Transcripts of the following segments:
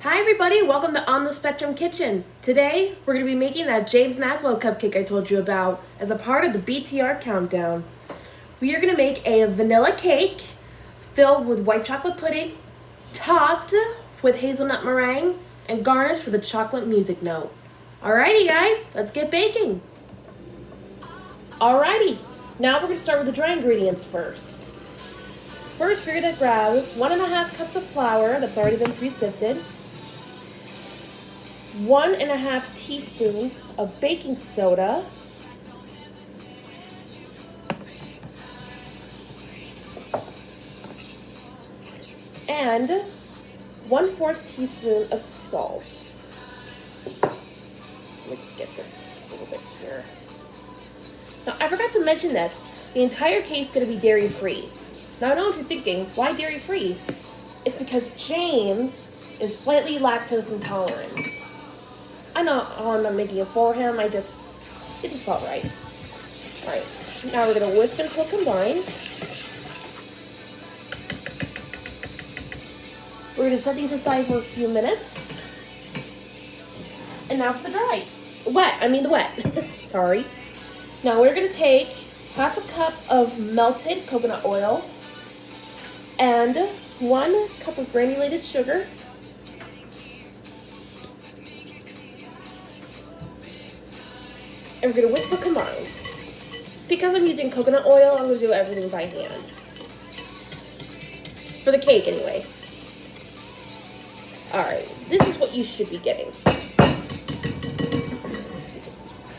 Hi everybody, welcome to On the Spectrum Kitchen. Today, we're going to be making that James Maslow cupcake I told you about as a part of the BTR countdown. We are going to make a vanilla cake filled with white chocolate pudding, topped with hazelnut meringue, and garnished with a chocolate music note. Alrighty guys, let's get baking. Alrighty, now we're going to start with the dry ingredients first. First, we're going to grab 1.5 cups of flour that's already been pre-sifted, 1.5 teaspoons of baking soda, and 1/4 teaspoon of salt. Let's get this a little bit here. Now, I forgot to mention this. The entire cake is going to be dairy-free. Now, I know if you're thinking, why dairy-free? It's because James is slightly lactose intolerant. I know I'm not making it for him. It just felt right. All right, now we're going to whisk until combined. We're going to set these aside for a few minutes. And now for the dry. The wet. Sorry. Now we're going to take 1/2 cup of melted coconut oil and 1 cup of granulated sugar. And we're going to whisk the combined. Because I'm using coconut oil, I'm going to do everything by hand. For the cake, anyway. Alright, this is what you should be getting.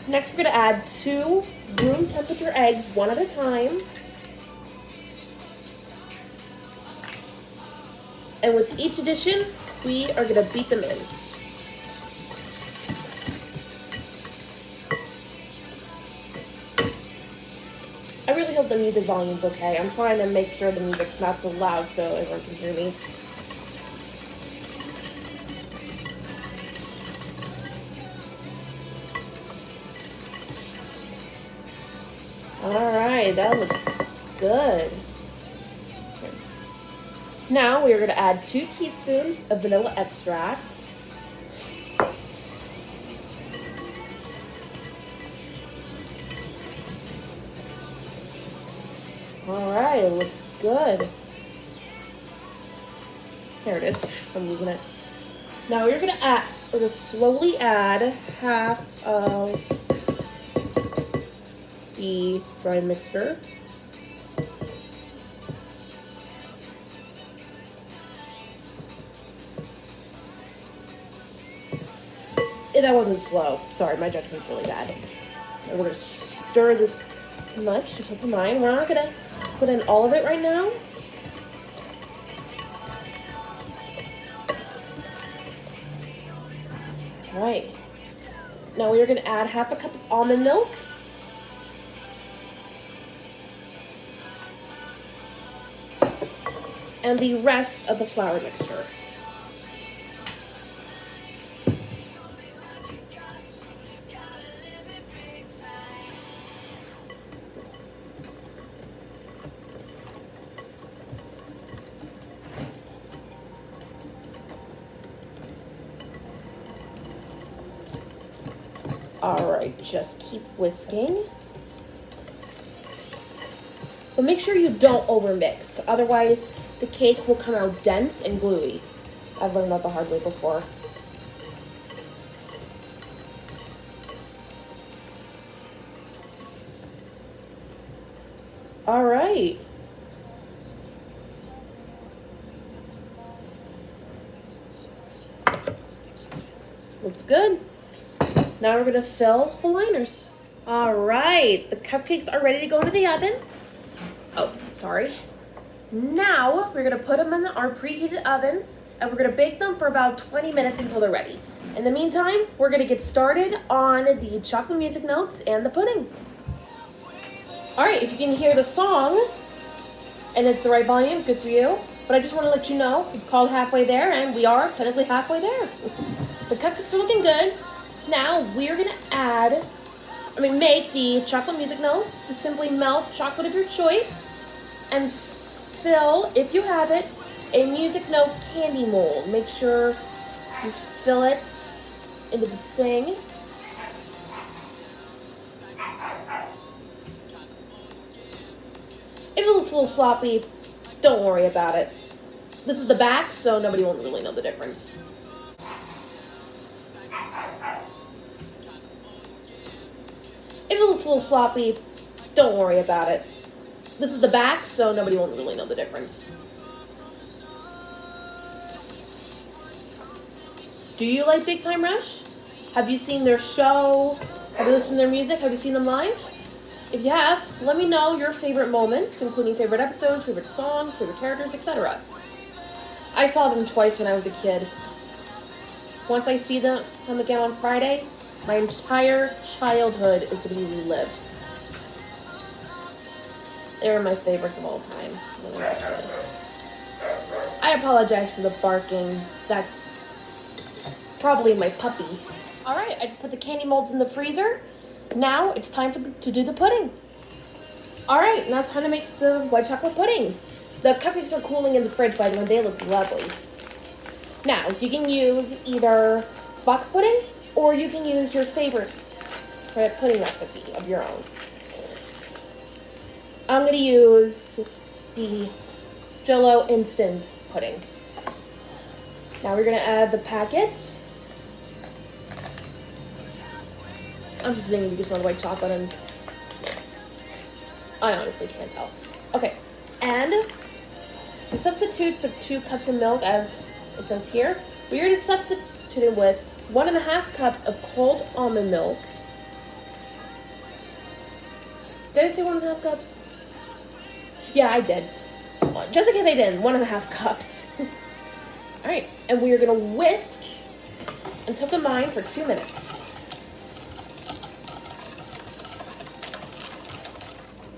Next, we're going to add 2 room temperature eggs, 1 at a time. And with each addition, we are going to beat them in. I really hope the music volume's okay. I'm trying to make sure the music's not so loud so everyone can hear me. Alright, that looks good. Now we are going to add 2 teaspoons of vanilla extract. Alright, it looks good. There it is. I'm losing it. Now we're going to slowly add half of the dry mixture. That wasn't slow. Sorry, my judgment's really bad. And we're going to stir this much until combined. We're not going to put in all of it right now. Right. Now we are going to add 1/2 cup of almond milk. And the rest of the flour mixture. Alright, just keep whisking. But make sure you don't overmix, otherwise the cake will come out dense and gluey. I've learned that the hard way before. Alright. Looks good. Now we're going to fill the liners. Alright, the cupcakes are ready to go into the oven. Oh, sorry. Now we're going to put them in our preheated oven and we're going to bake them for about 20 minutes until they're ready. In the meantime, we're going to get started on the chocolate music notes and the pudding. Alright, if you can hear the song and it's the right volume, good for you. But I just want to let you know it's called Halfway There and we are technically halfway there. The cupcakes are looking good. Now we're going to make the chocolate music notes. Just simply melt chocolate of your choice and fill, if you have it, a music note candy mold. Make sure You fill it into the thing. If it looks a little sloppy, don't worry about it. This is the back, so nobody won't really know the difference. If it looks a little sloppy, don't worry about it. This is the back, so nobody won't really know the difference. Do you like Big Time Rush? Have you seen their show? Have you listened to their music? Have you seen them live? If you have, let me know your favorite moments, including favorite episodes, favorite songs, favorite characters, etc. I saw them twice when I was a kid. Once I see them again on Friday, my entire childhood is going to be relived. They were my favorites of all time when I was a kid. I apologize for the barking. That's probably my puppy. Alright, I just put the candy molds in the freezer. Now it's time to do the pudding. Alright, now it's time to make the white chocolate pudding. The cupcakes are cooling in the fridge by the way, they look lovely. Now, you can use either box pudding or you can use your favorite pudding recipe of your own. I'm going to use the Jell-O Instant Pudding. Now we're going to add the packets. I'm just saying you just want white chocolate and I honestly can't tell. Okay, and to substitute the 2 cups of milk as it says here, we are going to substitute it with 1.5 cups of cold almond milk. Did I say 1.5 cups? Yeah, I did. Just in case I didn't, 1.5 cups. Alright, and we are going to whisk until combined for 2 minutes.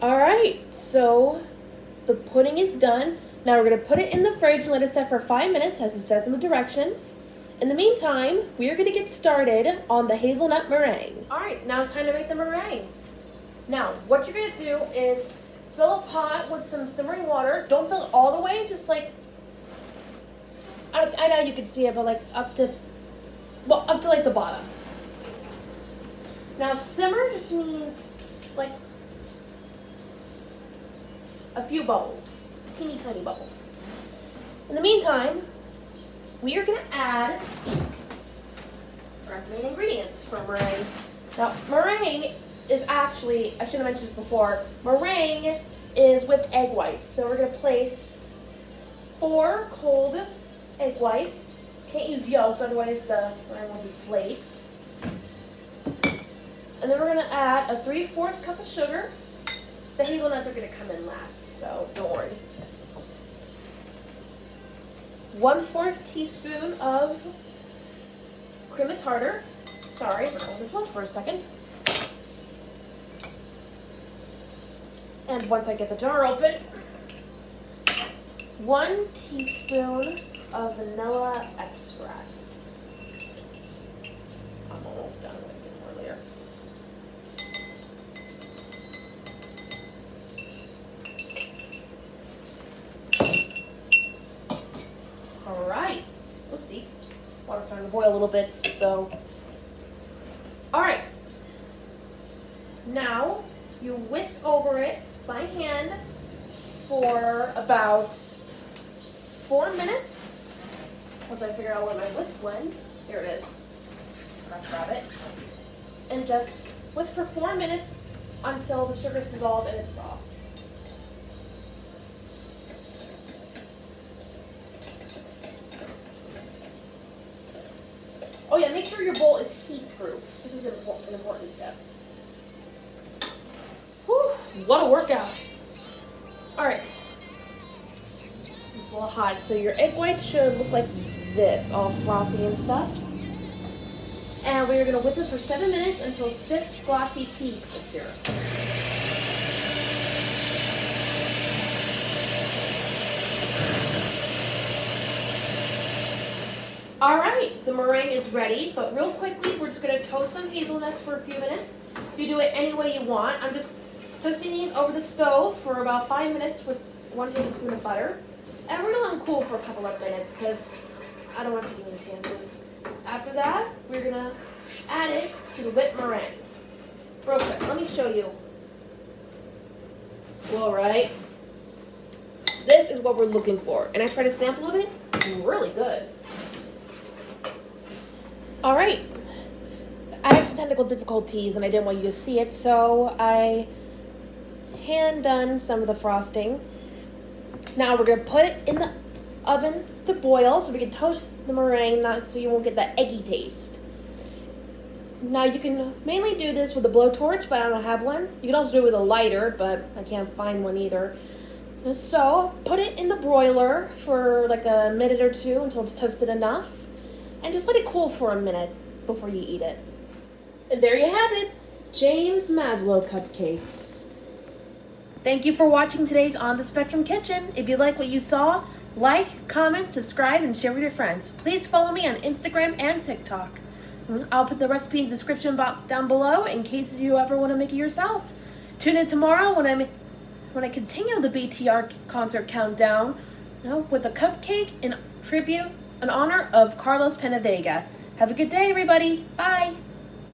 Alright, so the pudding is done. Now we're going to put it in the fridge and let it set for 5 minutes as it says in the directions. In the meantime, we are going to get started on the hazelnut meringue. Alright, now it's time to make the meringue. Now, what you're going to do is fill a pot with some simmering water. Don't fill it all the way, just like, I know you can see it, but like up to like the bottom. Now simmer just means like a few bubbles, teeny tiny bubbles. In the meantime, we are going to add our main ingredients for meringue. Now, meringue is actually, I should have mentioned this before, meringue is whipped egg whites. So we're going to place 4 cold egg whites. Can't use yolks, otherwise the meringue will deflate. And then we're going to add a 3/4 cup of sugar. The hazelnuts are going to come in last, so don't worry. 1/4 teaspoon of cream of tartar. Sorry, I forgot what this was for a second. And once I get the jar open, 1 teaspoon of vanilla extract. I'm almost done. I'm going to get more later. Alright. Oopsie. Water's starting to boil a little bit, so. Alright. Now, you whisk over it by hand for about 4 minutes. Once I figure out what my whisk went. Here it is. Forgot to grab it. And just whisk for 4 minutes until the sugar is dissolved and it's soft. Oh yeah, make sure your bowl is heat-proof. This is an important step. Whew, what a workout. Alright. It's a little hot, so your egg whites should look like this, all frothy and stuff. And we're going to whip it for 7 minutes until stiff, glossy peaks appear. Alright, the meringue is ready, but real quickly, we're just going to toast some hazelnuts for a few minutes. You do it any way you want. I'm just toasting these over the stove for about 5 minutes with 1 tablespoon of butter. And we're going to let them cool for a couple of minutes because I don't want to take any chances. After that, we're gonna add it to the whipped meringue. Real quick, let me show you. It's cool, right? This is what we're looking for. And I tried a sample of it. Really good. All right. I had some technical difficulties and I didn't want you to see it, so I hand done some of the frosting. Now we're gonna put it in the oven to boil so we can toast the meringue, not so you won't get that eggy taste. Now you can mainly do this with a blowtorch, but I don't have one. You can also do it with a lighter, but I can't find one either. So put it in the broiler for like a minute or two until it's toasted enough, and just let it cool for a minute before you eat it. And there you have it, James Maslow cupcakes. Thank you for watching today's On the Spectrum Kitchen. If you like what you saw, like, comment, subscribe, and share with your friends. Please follow me on Instagram and TikTok. I'll put the recipe in the description box down below in case you ever want to make it yourself. Tune in tomorrow when I continue the BTR concert countdown, with a cupcake in tribute in honor of Carlos Penavega. Have a good day, everybody. Bye.